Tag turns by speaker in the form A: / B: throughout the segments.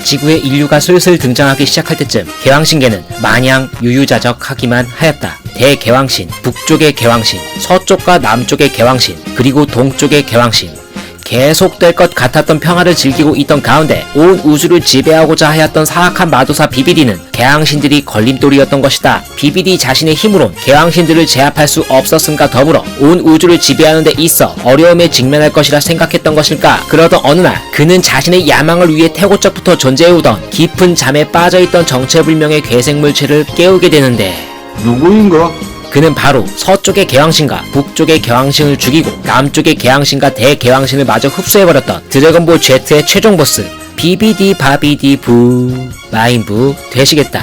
A: 지구에 인류가 슬슬 등장하기 시작할 때쯤 개왕신계는 마냥 유유자적하기만 하였다. 대개왕신, 북쪽의 개왕신, 서쪽과 남쪽의 개왕신, 그리고 동쪽의 개왕신. 계속될 것 같았던 평화를 즐기고 있던 가운데 온 우주를 지배하고자 하였던 사악한 마도사 비비디는 개왕신들이 걸림돌이었던 것이다. 비비디 자신의 힘으론 개왕신들을 제압할 수 없었음과 더불어 온 우주를 지배하는 데 있어 어려움에 직면할 것이라 생각했던 것일까. 그러던 어느 날 그는 자신의 야망을 위해 태고적부터 존재해오던 깊은 잠에 빠져있던 정체불명의 괴생물체를 깨우게 되는데,
B: 누구인가?
A: 그는 바로 서쪽의 개왕신과 북쪽의 개왕신을 죽이고 남쪽의 개왕신과 대개왕신을 마저 흡수해버렸던 드래곤볼 Z의 최종 보스 비비디 바비디 부 마인부 되시겠다.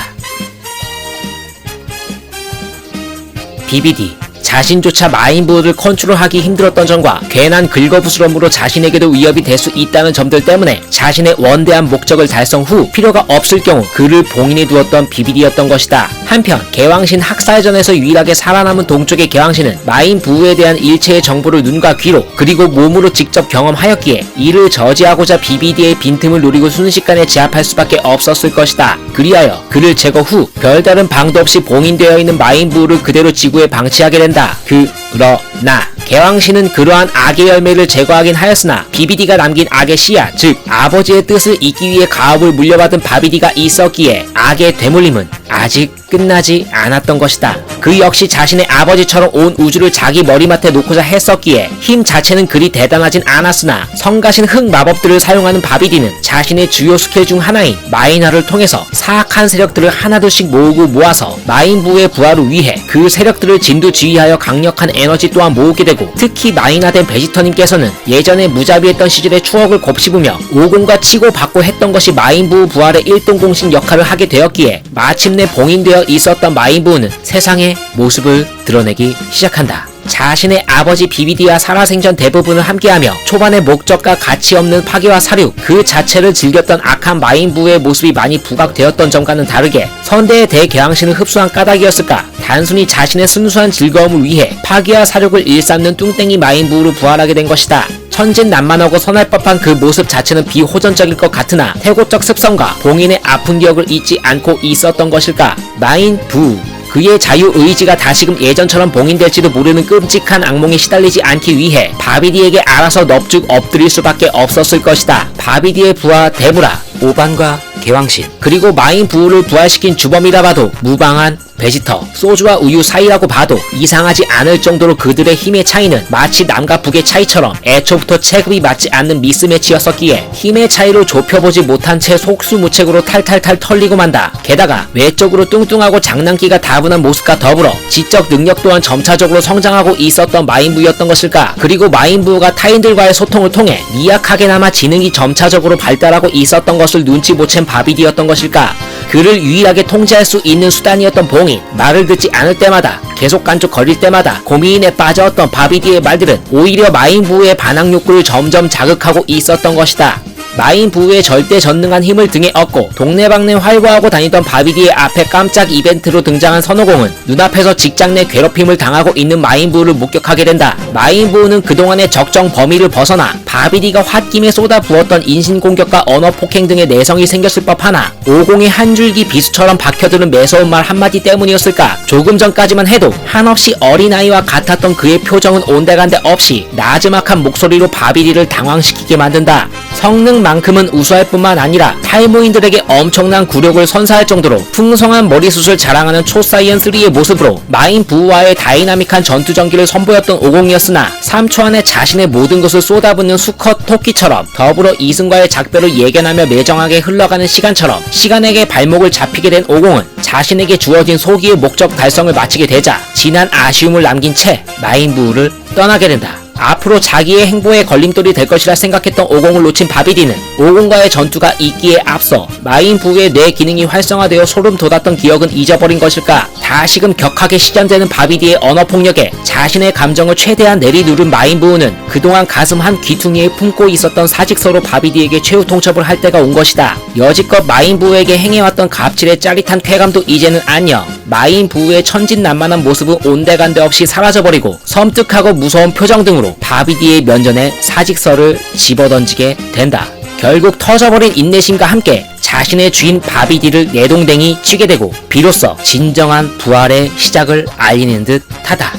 A: 비비디 자신조차 마인부를 컨트롤하기 힘들었던 점과 괜한 긁어부스럼으로 자신에게도 위협이 될 수 있다는 점들 때문에 자신의 원대한 목적을 달성 후 필요가 없을 경우 그를 봉인해 두었던 비비디였던 것이다. 한편 개왕신 학살전에서 유일하게 살아남은 동쪽의 개왕신은 마인부에 대한 일체의 정보를 눈과 귀로 그리고 몸으로 직접 경험하였기에 이를 저지하고자 비비디의 빈틈을 노리고 순식간에 제압할 수밖에 없었을 것이다. 그리하여 그를 제거 후 별다른 방도 없이 봉인되어 있는 마인부를 그대로 지구에 방치하게 된다. 그러나 개왕신은 그러한 악의 열매를 제거하긴 하였으나 비비디가 남긴 악의 씨앗, 즉 아버지의 뜻을 잇기 위해 가업을 물려받은 바비디가 있었기에 악의 되물림은 아직 끝나지 않았던 것이다. 그 역시 자신의 아버지처럼 온 우주를 자기 머리맡에 놓고자 했었기에 힘 자체는 그리 대단하진 않았으나 성가신 흑 마법들을 사용하는 바비디는 자신의 주요 스킬 중 하나인 마이너를 통해서 사악한 세력들을 하나둘씩 모으고 모아서 마인부의 부활을 위해 그 세력들을 진두지휘하여 강력한 에너지 또한 모으게 되고, 특히 마이너된 베지터님께서는 예전에 무자비했던 시절의 추억을 곱씹으며 오공과 치고 받고 했던 것이 마인부 부활의 일동공신 역할을 하게 되었기에 마침내 봉인되어 있었던 마인부는 세상의 모습을 드러내기 시작한다. 자신의 아버지 비비디와 살아생전 대부분을 함께하며 초반의 목적과 가치 없는 파괴와 사륙 그 자체를 즐겼던 악한 마인부의 모습이 많이 부각되었던 점과는 다르게 선대의 대개왕신을 흡수한 까닭이었을까. 단순히 자신의 순수한 즐거움을 위해 파괴와 사륙을 일삼는 뚱땡이 마인부로 부활하게 된 것이다. 천진난만하고 선할 법한 그 모습 자체는 비호전적일 것 같으나 태고적 습성과 봉인의 아픈 기억을 잊지 않고 있었던 것일까. 마인부 그의 자유의지가 다시금 예전처럼 봉인될지도 모르는 끔찍한 악몽에 시달리지 않기 위해 바비디에게 알아서 넙죽 엎드릴 수밖에 없었을 것이다. 바비디의 부하 데브라, 오반과 개왕신, 그리고 마인부를 부활시킨 주범이라 봐도 무방한 베지터, 소주와 우유 사이라고 봐도 이상하지 않을 정도로 그들의 힘의 차이는 마치 남과 북의 차이처럼 애초부터 체급이 맞지 않는 미스매치였었기에 힘의 차이로 좁혀보지 못한 채 속수무책으로 탈탈탈 털리고 만다. 게다가 외적으로 뚱뚱하고 장난기가 다분한 모습과 더불어 지적 능력 또한 점차적으로 성장하고 있었던 마인부였던 것일까. 그리고 마인부가 타인들과의 소통을 통해 미약하게나마 지능이 점차적으로 발달하고 있었던 것을 눈치 못 챈 바비디였던 것일까. 그를 유일하게 통제할 수 있는 수단이었던 봉인, 말을 듣지 않을 때마다 계속 깐족거릴 때마다 고민에 빠져었던 바비디의 말들은 오히려 마인부의 반항 욕구를 점점 자극하고 있었던 것이다. 마인부의 절대전능한 힘을 등에 업고 동네방네 활보하고 다니던 바비디의 앞에 깜짝 이벤트로 등장한 선호공은 눈앞에서 직장 내 괴롭힘을 당하고 있는 마인부를 목격하게 된다. 마인부는 그동안의 적정 범위를 벗어나 바비디가 홧김에 쏟아부었던 인신공격과 언어폭행 등의 내성이 생겼을 법하나 오공의 한 줄기 비수처럼 박혀드는 매서운 말 한마디 때문이었을까. 조금 전까지만 해도 한없이 어린아이와 같았던 그의 표정은 온데간데 없이 나지막한 목소리로 바비디를 당황시키게 만든다. 성능만큼은 우수할 뿐만 아니라 탈모인들에게 엄청난 굴욕을 선사할 정도로 풍성한 머리숱을 자랑하는 초사이언3의 모습으로 마인부와의 다이나믹한 전투전기를 선보였던 오공이었으나 3초 안에 자신의 모든 것을 쏟아붓는 수컷 토끼처럼 더불어 이승과의 작별을 예견하며 매정하게 흘러가는 시간처럼 시간에게 발목을 잡히게 된 오공은 자신에게 주어진 소기의 목적 달성을 마치게 되자 진한 아쉬움을 남긴 채 마인부를 떠나게 된다. 앞으로 자기의 행보에 걸림돌이 될 것이라 생각했던 오공을 놓친 바비디는 오공과의 전투가 있기에 앞서 마인부의 뇌 기능이 활성화되어 소름 돋았던 기억은 잊어버린 것일까. 다시금 격하게 시전되는 바비디의 언어폭력에 자신의 감정을 최대한 내리누른 마인부는 그동안 가슴 한 귀퉁이에 품고 있었던 사직서로 바비디에게 최후 통첩을 할 때가 온 것이다. 여지껏 마인부에게 행해왔던 갑질의 짜릿한 쾌감도 이제는 안녕. 마인부의 천진난만한 모습은 온데간데 없이 사라져버리고 섬뜩하고 무서운 표정 등으로 바비디의 면전에 사직서를 집어던지게 된다. 결국 터져버린 인내심과 함께 자신의 주인 바비디를 내동댕이 치게 되고 비로소 진정한 부활의 시작을 알리는 듯 하다.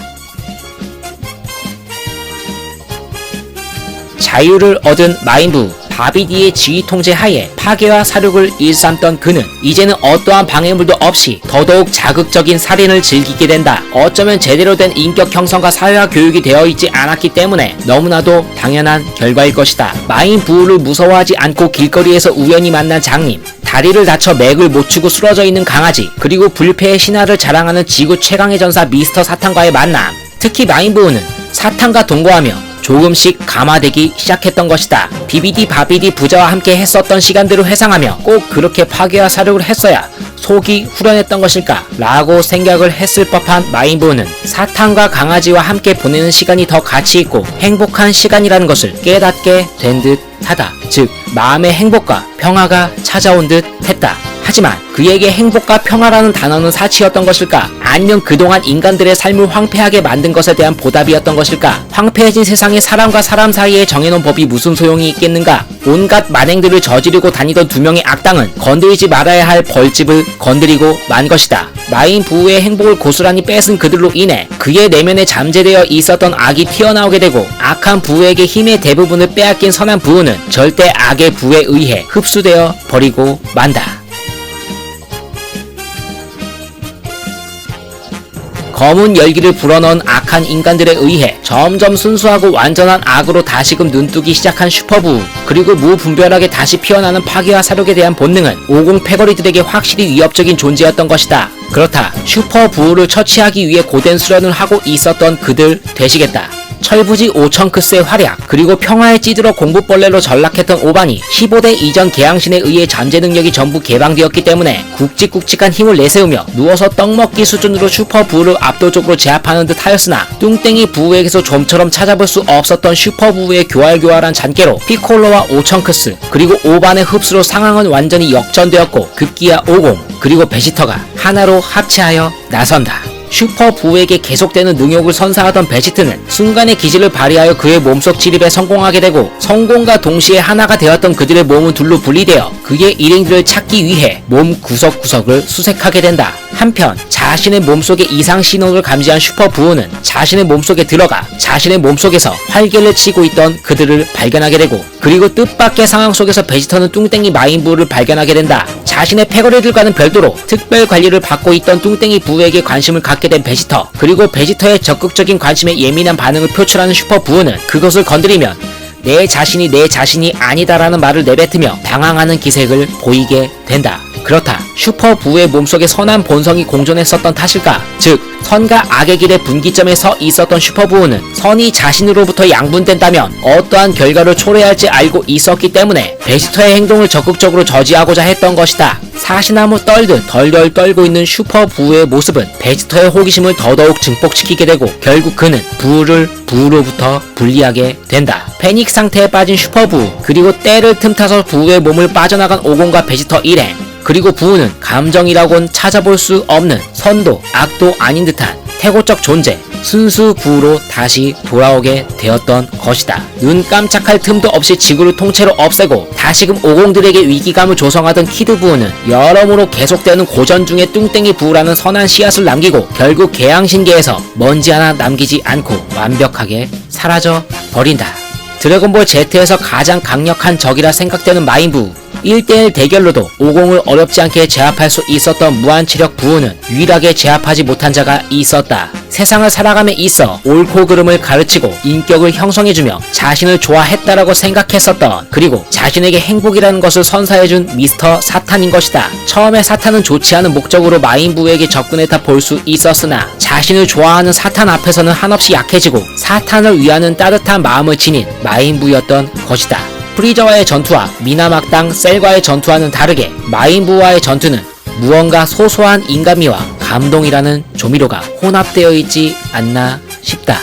A: 자유를 얻은 마인부 바비디의 지휘 통제 하에 파괴와 살육을 일삼던 그는 이제는 어떠한 방해물도 없이 더더욱 자극적인 살인을 즐기게 된다. 어쩌면 제대로 된 인격 형성과 사회화 교육이 되어 있지 않았기 때문에 너무나도 당연한 결과일 것이다. 마인부를 무서워하지 않고 길거리에서 우연히 만난 장님, 다리를 다쳐 맥을 못 추고 쓰러져 있는 강아지, 그리고 불패의 신화를 자랑하는 지구 최강의 전사 미스터 사탄과의 만남. 특히 마인부는 사탄과 동거하며 조금씩 감화되기 시작했던 것이다. 비비디 바비디 부자와 함께 했었던 시간들을 회상하며 꼭 그렇게 파괴와 살육을 했어야 속이 후련했던 것일까? 라고 생각을 했을 법한 마인부는 사탄과 강아지와 함께 보내는 시간이 더 가치있고 행복한 시간이라는 것을 깨닫게 된 듯 하다. 즉, 마음의 행복과 평화가 찾아온 듯 했다. 하지만 그에게 행복과 평화라는 단어는 사치였던 것일까? 아니면 그동안 인간들의 삶을 황폐하게 만든 것에 대한 보답이었던 것일까? 황폐해진 세상에 사람과 사람 사이에 정해놓은 법이 무슨 소용이 있겠는가? 온갖 만행들을 저지르고 다니던 두 명의 악당은 건드리지 말아야 할 벌집을 건드리고 만 것이다. 마인 부의 행복을 고스란히 뺏은 그들로 인해 그의 내면에 잠재되어 있었던 악이 튀어나오게 되고 악한 부에게 힘의 대부분을 빼앗긴 선한 부는 절대 악의 부에 의해 흡수되어 버리고 만다. 검은 열기를 불어넣은 악한 인간들에 의해 점점 순수하고 완전한 악으로 다시금 눈뜨기 시작한 슈퍼부, 그리고 무분별하게 다시 피어나는 파괴와 살육에 대한 본능은 50 패거리들에게 확실히 위협적인 존재였던 것이다. 그렇다, 슈퍼부를 처치하기 위해 고된 수련을 하고 있었던 그들 되시겠다. 철부지 오천크스의 활약, 그리고 평화에 찌들어 공부벌레로 전락했던 오반이 15대 이전 개양신에 의해 잠재 능력이 전부 개방되었기 때문에 굵직굵직한 힘을 내세우며 누워서 떡먹기 수준으로 슈퍼부를 압도적으로 제압하는 듯 하였으나 뚱땡이 부에게서 좀처럼 찾아볼 수 없었던 슈퍼부의 교활교활한 잔깨로 피콜로와 오천크스 그리고 오반의 흡수로 상황은 완전히 역전되었고 급기야 50 그리고 베지터가 하나로 합체하여 나선다. 슈퍼부에게 계속되는 능욕을 선사하던 베지트는 순간의 기질을 발휘하여 그의 몸속 진입에 성공하게 되고 성공과 동시에 하나가 되었던 그들의 몸은 둘로 분리되어 그의 일행들을 찾기 위해 몸 구석구석을 수색하게 된다. 한편 자신의 몸속의 이상 신호를 감지한 슈퍼부는 자신의 몸속에 들어가 자신의 몸속에서 활개를 치고 있던 그들을 발견하게 되고 그리고 뜻밖의 상황 속에서 베지터는 뚱땡이 마인부를 발견하게 된다. 자신의 패거리들과는 별도로 특별 관리를 받고 있던 뚱땡이 부에게 관심을 갖게 된 베지터, 그리고 베지터의 적극적인 관심에 예민한 반응을 표출하는 슈퍼부는 그것을 건드리면 내 자신이 아니다라는 말을 내뱉으며 당황하는 기색을 보이게 된다. 그렇다, 슈퍼부의 몸속에 선한 본성이 공존했었던 탓일까? 즉, 선과 악의 길의 분기점에 서 있었던 슈퍼부는 선이 자신으로부터 양분된다면 어떠한 결과를 초래할지 알고 있었기 때문에 베지터의 행동을 적극적으로 저지하고자 했던 것이다. 사시나무 떨듯 덜덜 떨고 있는 슈퍼부의 모습은 베지터의 호기심을 더더욱 증폭시키게 되고 결국 그는 부를 부로부터 분리하게 된다. 패닉 상태에 빠진 슈퍼부, 그리고 때를 틈타서 부의 몸을 빠져나간 오공과 베지터 일행, 그리고 부는 감정이라곤 찾아볼 수 없는 선도 악도 아닌 듯한 태고적 존재 순수 부로 다시 돌아오게 되었던 것이다. 눈 깜짝할 틈도 없이 지구를 통째로 없애고 다시금 오공들에게 위기감을 조성하던 키드 부는 여러모로 계속되는 고전 중에 뚱땡이 부라는 선한 씨앗을 남기고 결국 개양신계에서 먼지 하나 남기지 않고 완벽하게 사라져 버린다. 드래곤볼 Z에서 가장 강력한 적이라 생각되는 마인부, 1대1 대결로도 오공을 어렵지 않게 제압할 수 있었던 무한체력 부우는 유일하게 제압하지 못한 자가 있었다. 세상을 살아감에 있어 옳고 그름을 가르치고 인격을 형성해주며 자신을 좋아했다라고 생각했었던, 그리고 자신에게 행복이라는 것을 선사해준 미스터 사탄인 것이다. 처음에 사탄은 좋지 않은 목적으로 마인부에게 접근했다 볼 수 있었으나 자신을 좋아하는 사탄 앞에서는 한없이 약해지고 사탄을 위하는 따뜻한 마음을 지닌 마인부였던 것이다. 프리저와의 전투와 미나막당 셀과의 전투와는 다르게 마인부와의 전투는 무언가 소소한 인간미와 감동이라는 조미료가 혼합되어 있지 않나 싶다.